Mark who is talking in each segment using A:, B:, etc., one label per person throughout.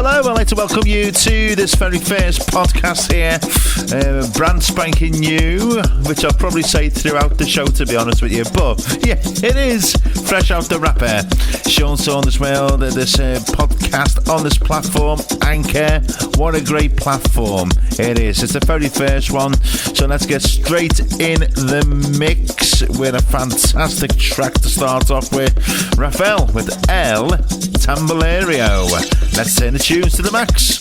A: Hello, I'd like to welcome you to this very first podcast here, brand spanking new, which I'll probably say throughout the show, to be honest with you, but yeah, it is fresh out the wrapper. Sean Saunders World, this podcast on this platform, Anchor. What a great platform it is. It's the very first one, so let's get straight in the mix with a fantastic track to start off with. Rafael with El Tambalerio. Let's turn the tunes to the max.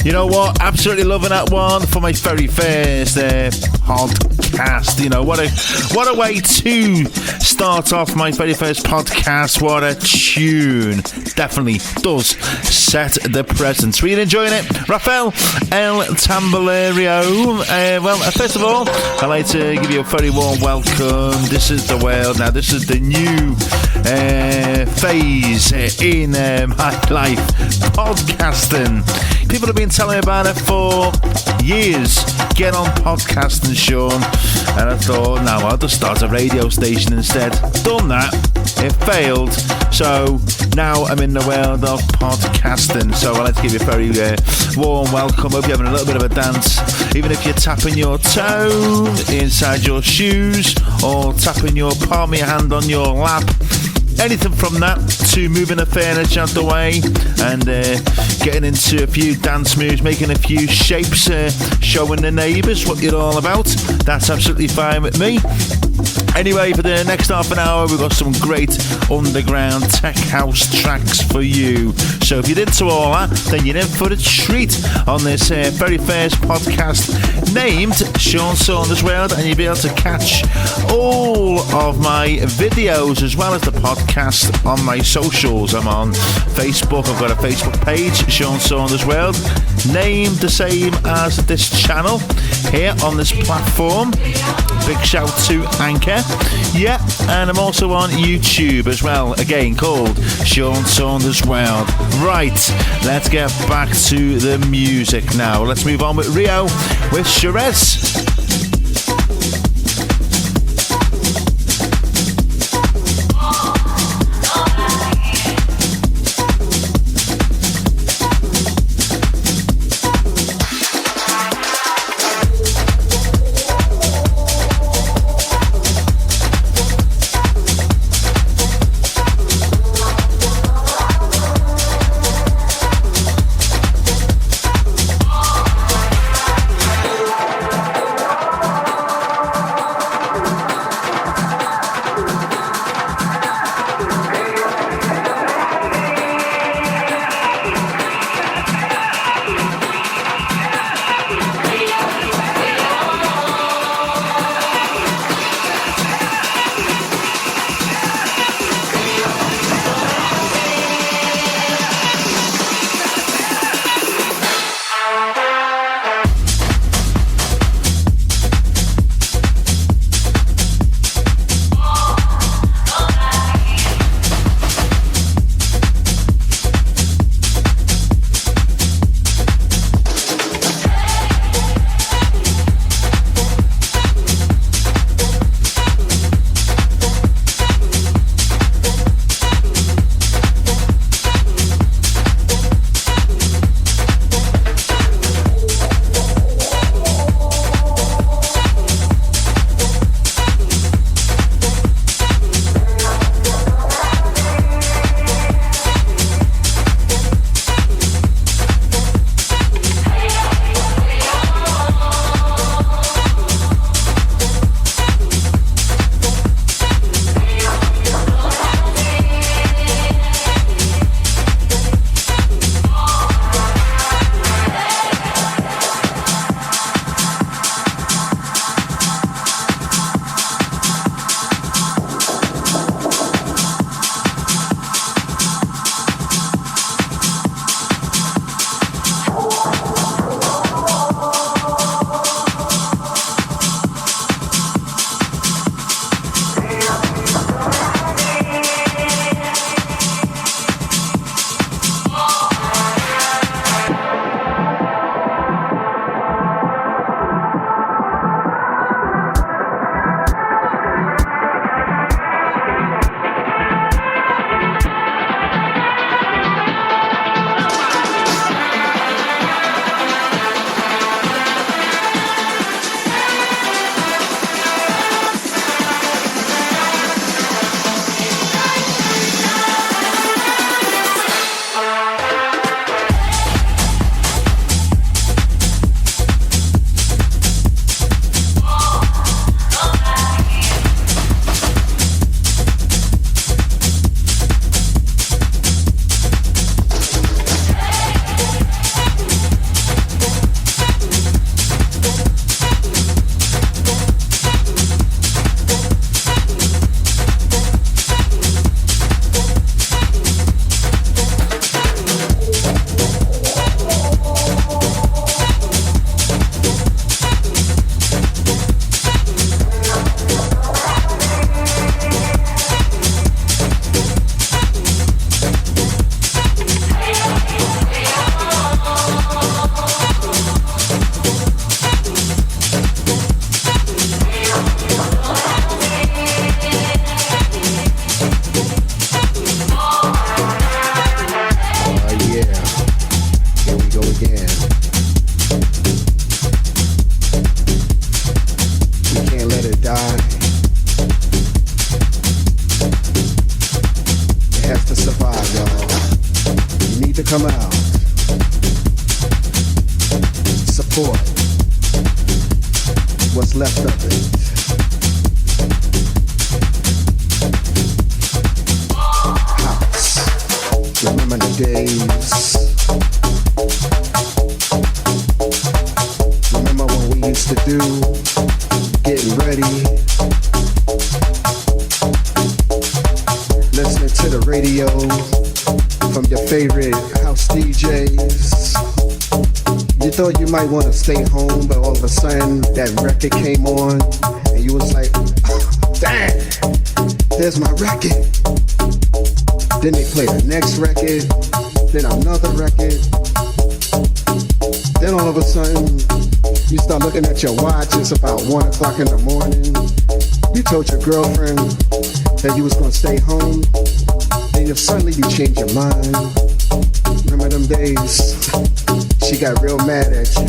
A: You know what? Absolutely loving that one for my very first podcast. You know, what a way to start off my very first podcast. What a tune. Definitely does set the presence. Really enjoying it. Rafael El Tambalerio. Well, first of all, I'd like to give you a very warm welcome. This is the world. Now, this is the new phase in my life. Podcasting. People have been telling me about it for years. Get on podcasting, Sean. And I thought, no, I'll just start a radio station instead. Done that. It failed. So now I'm in the world of podcasting. So I'd like to give you a very warm welcome. Hope you're having a little bit of a dance. Even if you're tapping your toe inside your shoes or tapping your palm of your hand on your lap. Anything from that to moving the furniture out the way and getting into a few dance moves, making a few shapes, showing the neighbours what you're all about. That's absolutely fine with me. Anyway, for the next half an hour, we've got some great underground tech house tracks for you. So if you're into all that, then you're in for a treat on this very first podcast named Sean Saunders World, and you'll be able to catch all of my videos as well as the podcast on my socials. I'm on Facebook. I've got a Facebook page, Sean Saunders World, named the same as this channel here on this platform. Big shout to Anchor. Yeah, and I'm also on YouTube as well, again called Sean Saunders World. Right, let's get back to the music now. Let's move on with Rio with Shiraz.
B: to survive, y'all. You need to come out. Support what's left of it. House. Remember the days. Remember what we used to do. Getting ready. Listening to the radio from your favorite house DJs. You thought you might want to stay home, but all of a sudden that record came on and you was like, damn, there's my record. Then they play the next record, then another record. Then all of a sudden you start looking at your watch, it's about 1 o'clock in the morning. You told your girlfriend that you was gonna stay home, then suddenly you change your mind. Remember them days? She got real mad at you.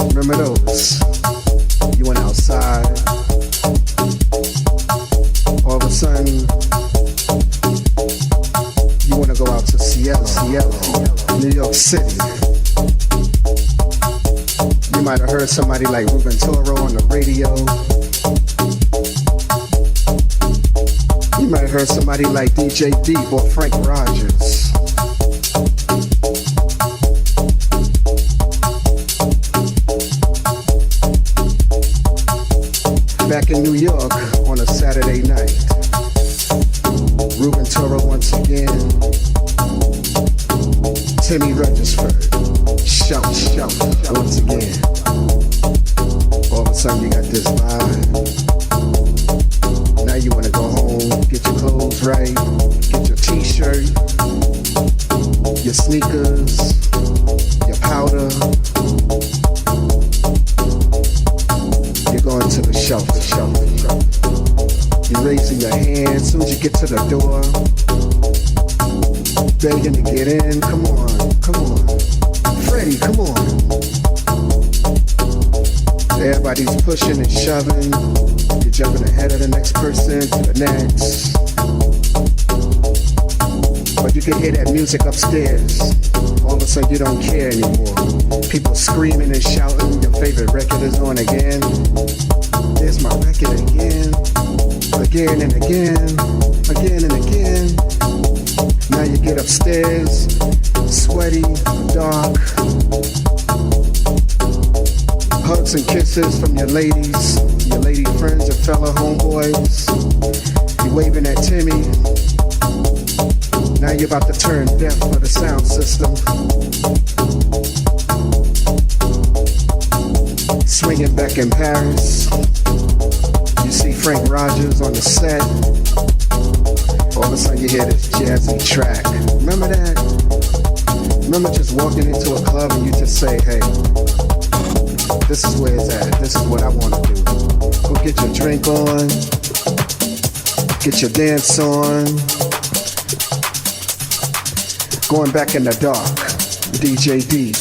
B: Remember those? You went outside. All of a sudden, you wanna go out to Seattle, New York City. You might have heard somebody like Ruben Toro on the radio. You might have heard somebody like DJ Deep or Frank Rogers. Back in New York on a Saturday night, Ruben Toro once again, Timmy Regisford, shout once again. All of a sudden you got this vibe. Now you wanna go home, get your clothes right, get your t-shirt, your sneakers, your powder. You're going to the shelf. You're raising your hand as soon as you get to the door, begging to get in. Come on, Freddie, come on. Everybody's pushing and shoving. You're jumping ahead of the next person to the next. But you can hear that music upstairs. All of a sudden you don't care anymore. People screaming and shouting. Your favorite record is on again. There's my record again. Again and again. Again and again. Now you get upstairs, sweaty, dark. Hugs and kisses from your ladies, your lady friends, your fellow homeboys. You waving at Timmy. Now you're about to turn deaf for the sound system. Swinging back in Paris. You see Frank Rogers on the set. All of a sudden you hear this jazzy track. Remember that? Remember just walking into a club and you just say, hey, this is where it's at. This is what I want to do. Go get your drink on. Get your dance on. Going back in the dark. DJ Deep.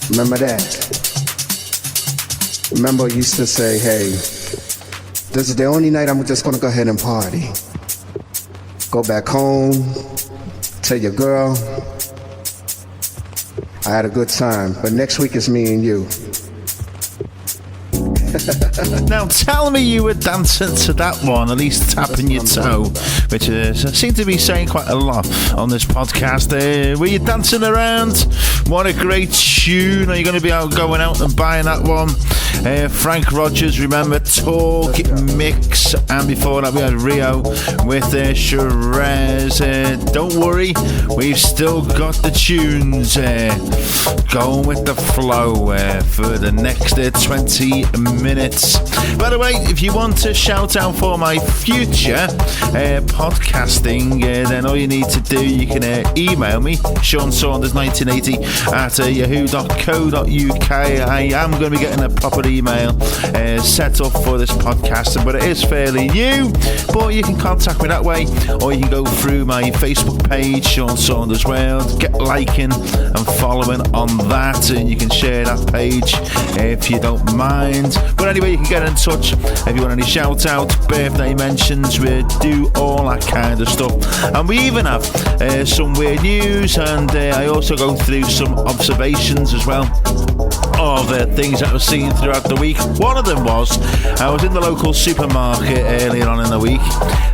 B: Remember that? Remember I used to say, hey, this is the only night I'm just going to go ahead and party. Go back home. Tell your girl, I had a good time, but next week is me and you.
A: Now tell me you were dancing to that one, at least tapping your toe, which seemed to be saying quite a lot on this podcast. Were you dancing around? What a great tune. Are you going to be going out and buying that one? Frank Rogers, remember, Talk Mix, and before that we had Rio with Shiraz. Don't worry, we've still got the tunes going with the flow for the next 20 minutes. By the way, if you want to shout out for my future podcasting, then all you need to do, you can email me, Saunders1980 at yahoo.co.uk. I am going to be getting a proper email set up for this podcasting, but it is fairly new. But you can contact me that way, or you can go through my Facebook page, Sean Saunders World, get liking and following on that, and you can share that page if you don't mind. But anyway, you can get in touch if you want any shout outs, birthday mentions. We do all that kind of stuff, and we even have some weird news, and I also go through some observations as well of things that I've seen throughout the week. One of them was I was in the local supermarket earlier on in the week.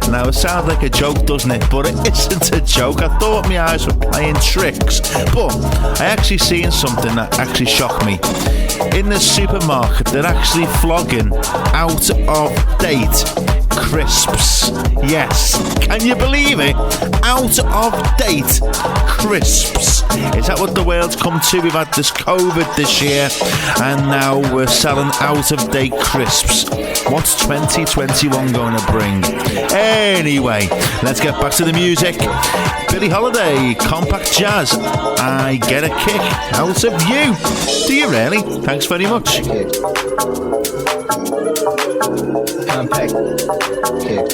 A: Now it sounds like a joke, doesn't it? But it isn't a joke. I thought my eyes were playing tricks, but I actually seen something that actually shocked me. In the supermarket, they're actually flogging out of date crisps. Yes, can you believe it? Out of date crisps. Is that what the world's come to? We've had this COVID this year, and now we're selling out of date crisps. What's 2021 going to bring? Anyway, let's get back to the music. Billie Holiday, Compact Jazz. I get a kick out of you. Do you really? Thanks very much.
B: Compact kid.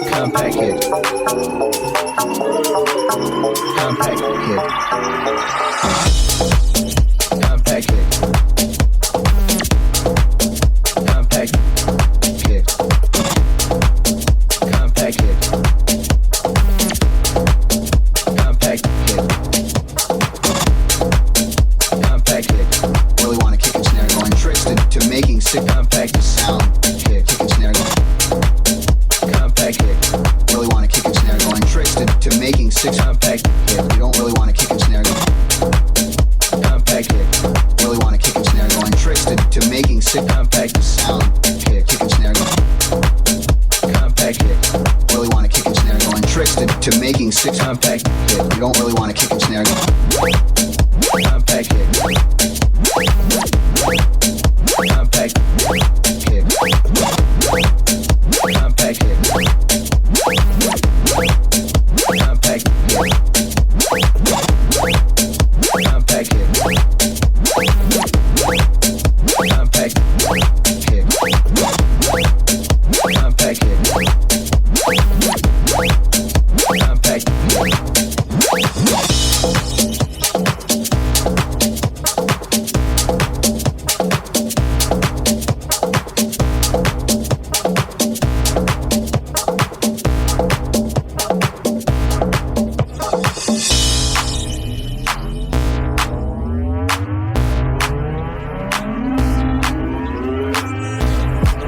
B: Compact kid. Compact kid. Compact kid. Compact kid. Compact kid. Compact kid. Compact kid. Really want to kick and snare, going tricks to making sick compact sound. Kick and snare. Compact kid. Really want to kick and snare, going tricks to making sick compact kid. You don't really want to kick and snare. Compact kid. Really want to kick and snare, going tricks to making sick compact sound. Kick and snare. Compact kid. Really want to kick and snare, going tricks to making sick compact kid. You don't really want to kick and snare. Compact kid. Compact kid. Compact kid. Compact kid. Compact kid. Compact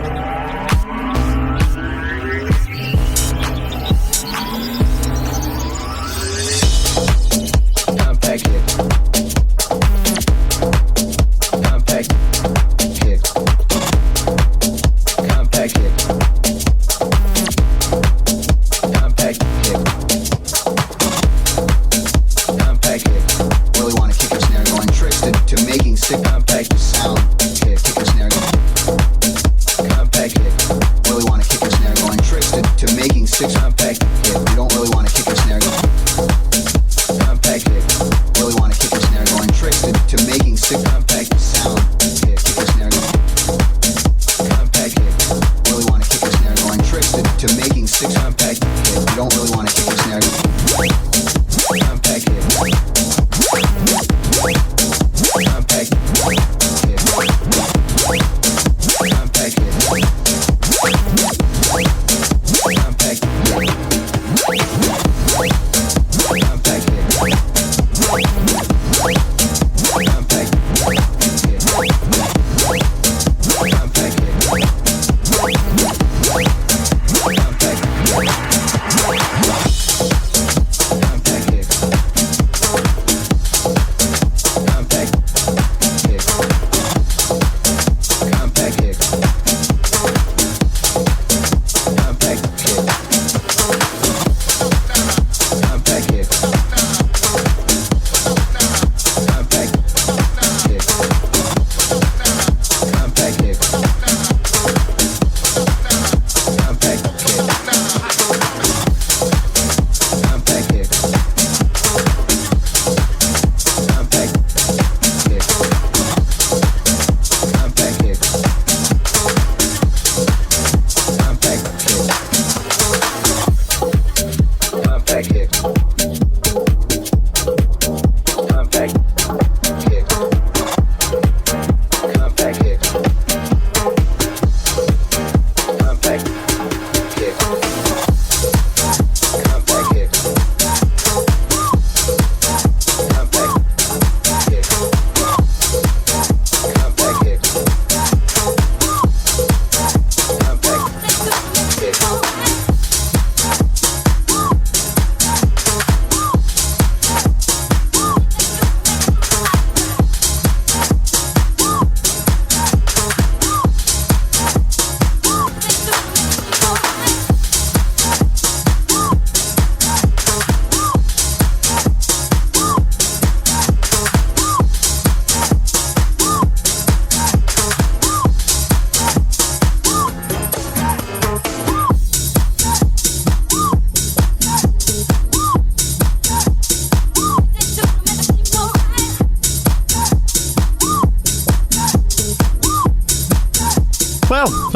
B: kid. Compact kid. Compact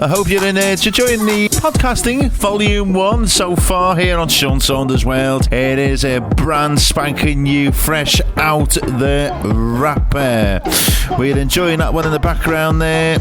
A: I hope you're enjoying the podcasting Volume 1 so far here on Sean Saunders World. It is a brand spanking new, fresh out the wrapper. We're enjoying that one in the background there.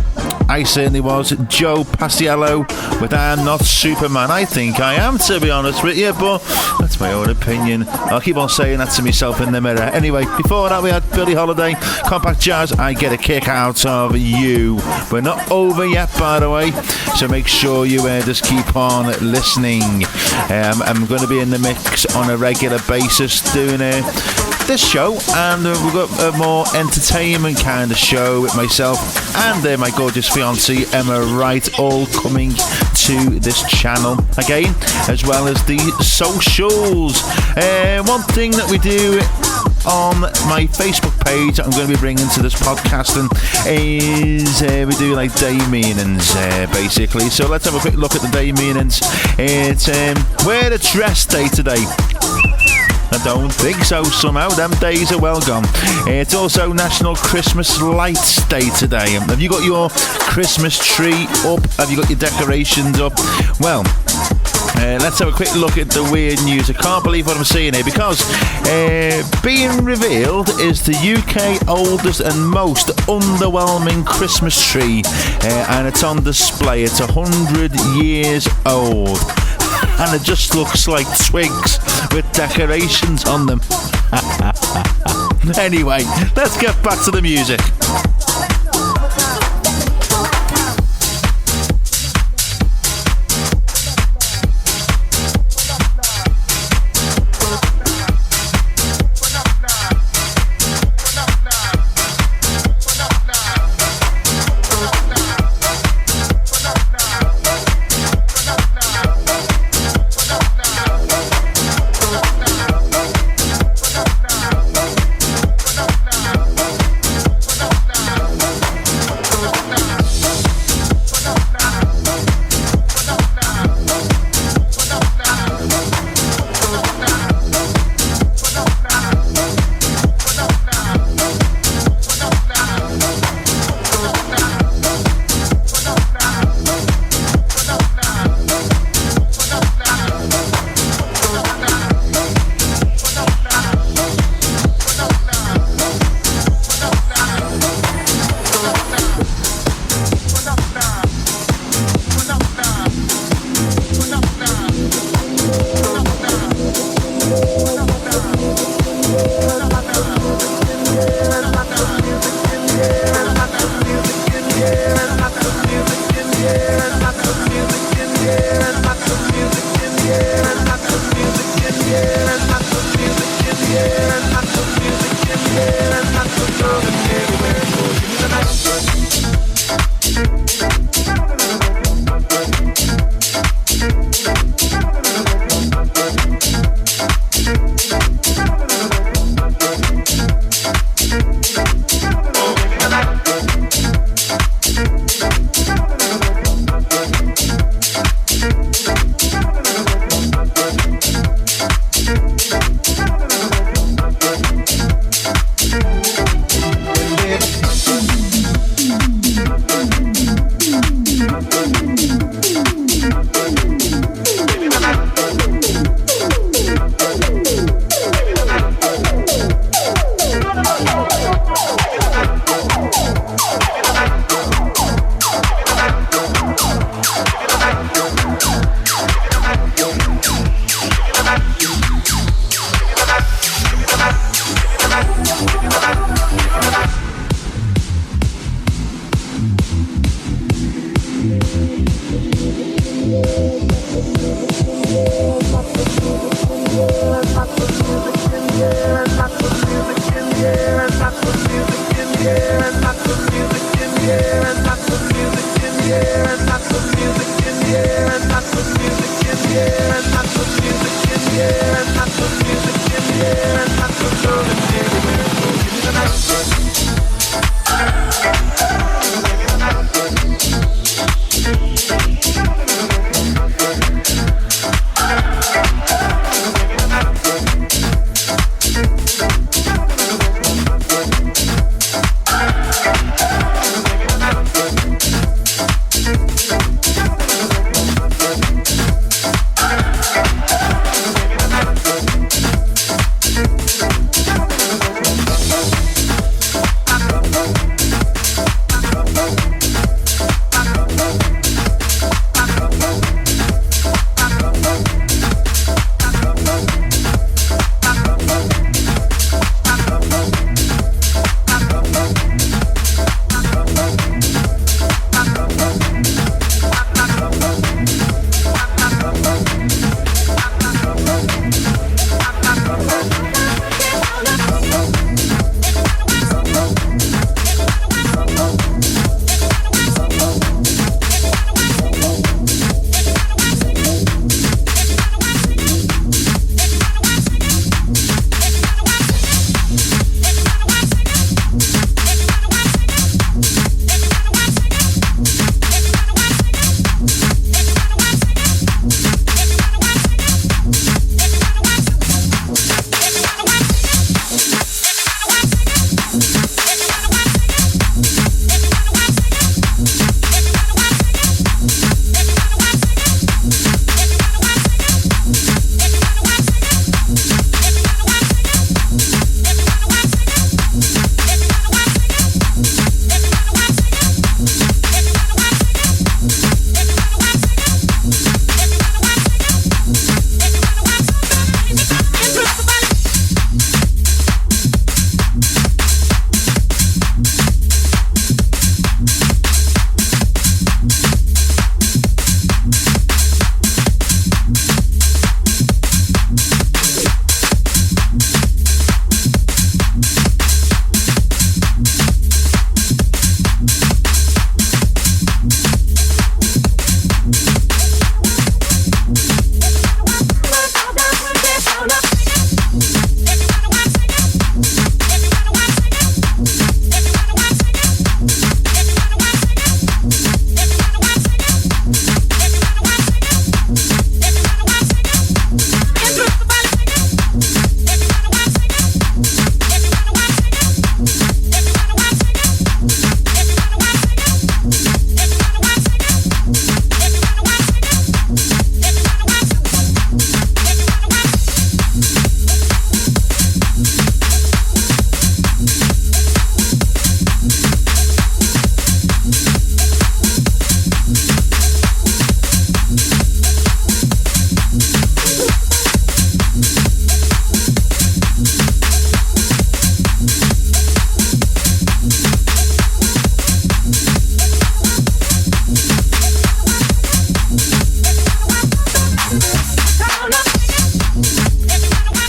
A: I certainly was. Joe Pastiello with I'm Not Superman. I think I am, to be honest with you, but that's my own opinion. I'll keep on saying that to myself in the mirror. Anyway, before that we had Billie Holiday, Compact Jazz, I Get a Kick Out of You. We're not over yet, by the way, so make sure you just keep on listening. I'm going to be in the mix on a regular basis doing this show, and we've got a more entertainment kind of show with myself and my gorgeous fiancée Emma Wright, all coming to this channel again, as well as the socials. One thing that we do on my Facebook page I'm going to be bringing to this podcasting is we do like day meanings basically. So let's have a quick look at the day meanings. It's wear a dress day today. I don't think so. Somehow them days are well gone. It's also National Christmas Lights Day today. Have you got your Christmas tree up? Have you got your decorations up? Well, let's have a quick look at the weird news. I can't believe what I'm seeing here, because being revealed is the UK oldest and most underwhelming Christmas tree, and it's on display. It's 100 years old, and it just looks like twigs with decorations on them. Anyway, let's get back to the music.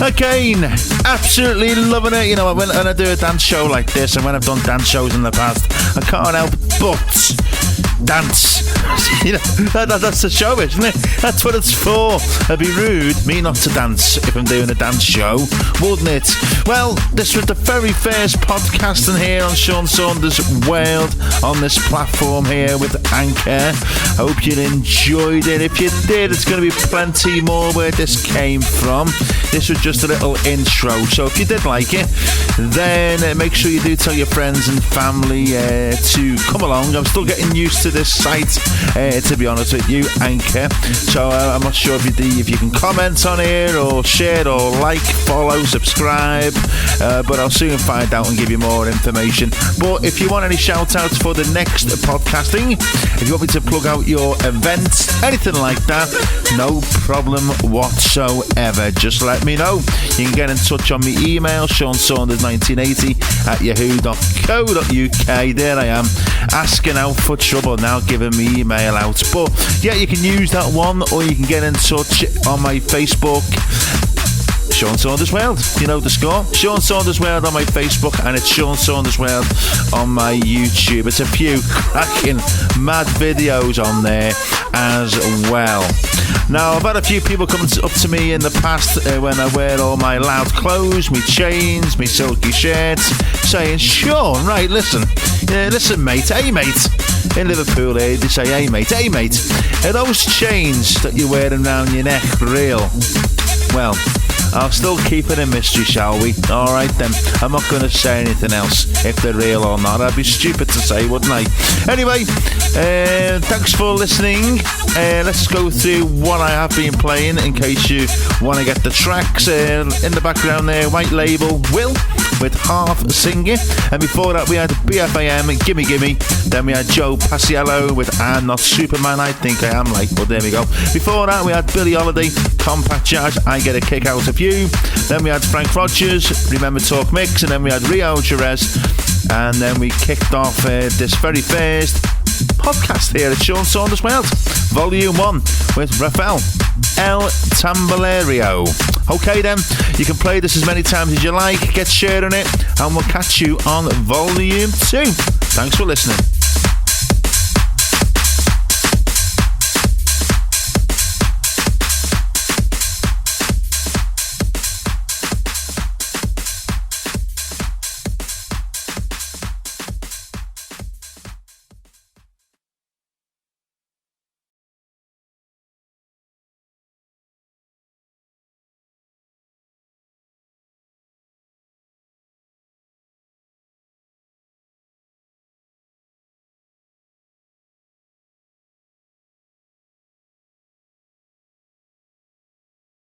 A: Again, absolutely loving it. You know, when I do a dance show like this, and when I've done dance shows in the past, I can't help but dance. You know, that's the show, isn't it? That's what it's for. It'd be rude me not to dance if I'm doing a dance show, wouldn't it? Well, this was the very first podcasting here on Sean Saunders World on this platform here with Anchor. Hope you enjoyed it. If you did, it's going to be plenty more where this came from. This was just a little intro, so if you did like it, then make sure you do tell your friends and family to come along. I'm still getting used to this site, to be honest with you, Anchor. So I'm not sure if you can comment on it or share or like, follow, subscribe, but I'll soon find out and give you more information. But if you want any shout outs for the next podcasting, if you want me to plug out your events, anything like that, no problem whatsoever. Just let me know. You can get in touch on my email, seansaunders1980@yahoo.co.uk. There I am, asking out for trouble now, giving me email out. But yeah, you can use that one, or you can get in touch on my Facebook, Sean Saunders World. You know the score. Sean Saunders World on my Facebook, and it's Sean Saunders World on my YouTube. It's a few cracking mad videos on there as well. Now, I've had a few people come up to me in the past when I wear all my loud clothes, my chains, my silky shirts, saying, Sean, right, listen mate, hey mate. In Liverpool here, they say, hey mate, are those chains that you're wearing around your neck real? Well, I'll still keep it a mystery, shall we? Alright then, I'm not going to say anything else if they're real or not. I'd be stupid to say, wouldn't I? Anyway, thanks for listening. Let's go through what I have been playing in case you want to get the tracks. In the background there, White Label, Will with Half Singing. And before that we had BFAM, Gimme Gimme. Then we had Joe Paciello with I'm Not Superman, I Think I Am, like, well, there we go. Before that we had Billie Holiday, Compact Jazz, I Get a Kick Out of You. Then we had Frank Rogers, Remember Talk Mix. And then we had Rio Jerez. And then we kicked off this very first podcast here at Sean Saunders World, Volume 1 with Rafael El Tambalerio. Okay then, you can play this as many times as you like, get sharing it, and we'll catch you on Volume 2. Thanks for listening.